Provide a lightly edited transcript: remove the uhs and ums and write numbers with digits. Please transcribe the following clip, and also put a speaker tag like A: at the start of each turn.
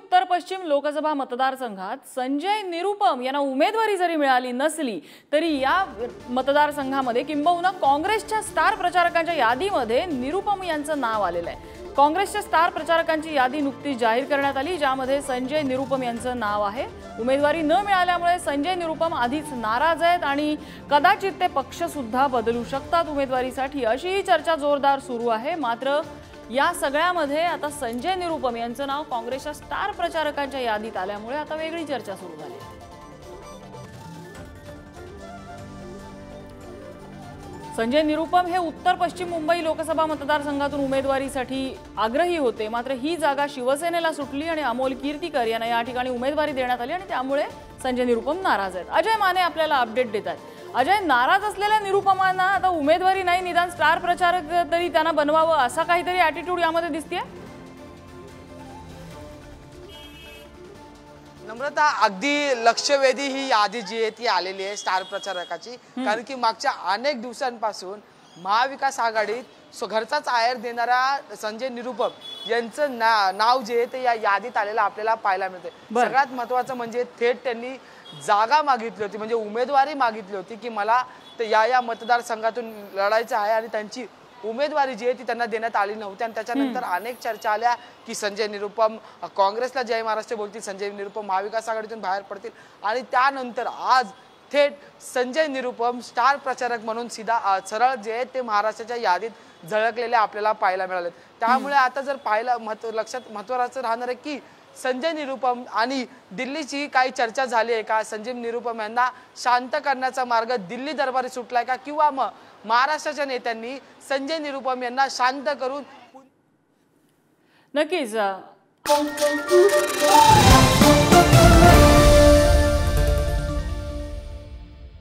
A: उत्तर पश्चिम लोकसभा मतदारसंघात संजय निरुपम यांना उमेदवारी जरी मिळाली नसली तरी या मतदारसंघामध्ये किंबहुना काँग्रेसच्या स्टार प्रचारकांच्या यादीमध्ये निरुपम यांचं नाव आलेलं आहे। काँग्रेसच्या स्टार प्रचारकांची यादी नुकतीच जाहीर करण्यात आली, ज्यामध्ये संजय निरुपम यांचं नाव आहे। उमेदवारी न मिळाल्यामुळे संजय निरुपम आधीच नाराज आहेत आणि कदाचित ते पक्ष सुद्धा बदलू शकतात उमेदवारीसाठी, अशी चर्चा जोरदार सुरू आहे। मात्र या सगळ्यामध्ये आता संजय निरुपम यांचं नाव काँग्रेसच्या स्टार प्रचारकांच्या यादीत आल्यामुळे आता वेगळी चर्चा सुरू झाली आहे। संजय निरुपम हे उत्तर पश्चिम मुंबई लोकसभा मतदारसंघातून उमेदवारीसाठी आग्रही होते, मात्र ही जागा शिवसेनेला सुटली आणि अमोल कीर्तीकर यांना या ठिकाणी उमेदवारी देण्यात आली आणि त्यामुळे संजय निरुपम नाराज आहेत। अजय माने आपल्याला अपडेट देतात। अजय, नाराज असलेल्या निरुपमांना आता उमेदवारी नाही, निदान स्टार प्रचारक तरी त्यांना बनवावं असा काहीतरी ॲटिट्यूड यामध्ये दिसतेय।
B: नम्रता, अगदी लक्षवेधी ही यादी जी आहे ती आलेली आहे स्टार प्रचारकाची, कारण की मागच्या अनेक दिवसांपासून महाविकास आघाडीत घरचाच आहेर देणाऱ्या संजय निरुपम यांचं नाव जे आहे ते या यादीत आलेलं आपल्याला पाहायला मिळते। सगळ्यात महत्त्वाचं म्हणजे थेट त्यांनी जागा मागितली होती, म्हणजे उमेदवारी मागितली होती की मला या मतदारसंघातून लढायचं आहे आणि त्यांची उमेदवारी जी आहे ती त्यांना देण्यात आली नव्हती। आणि त्याच्यानंतर अनेक चर्चा आल्या की संजय निरुपम काँग्रेसला जय महाराष्ट्र बोलतील, संजय निरुपम महाविकास आघाडीतून बाहेर पडतील आणि त्यानंतर आज थेट संजय निरुपम स्टार प्रचारक म्हणून सरळ जे आहे ते महाराष्ट्राच्या यादीत झळकलेले आपल्याला पाहायला मिळाले। त्यामुळे आता जर पाहिलं लक्षात महत्त्वाचं राहणार आहे की संजय निरुपम आणि दिल्लीची काही चर्चा झाली आहे का, संजय निरुपम यांना शांत करण्याचा मार्ग दिल्ली दरबारी सुटलाय का, किंवा मग महाराष्ट्राच्या नेत्यांनी संजय निरुपम यांना शांत करून
A: नक्कीच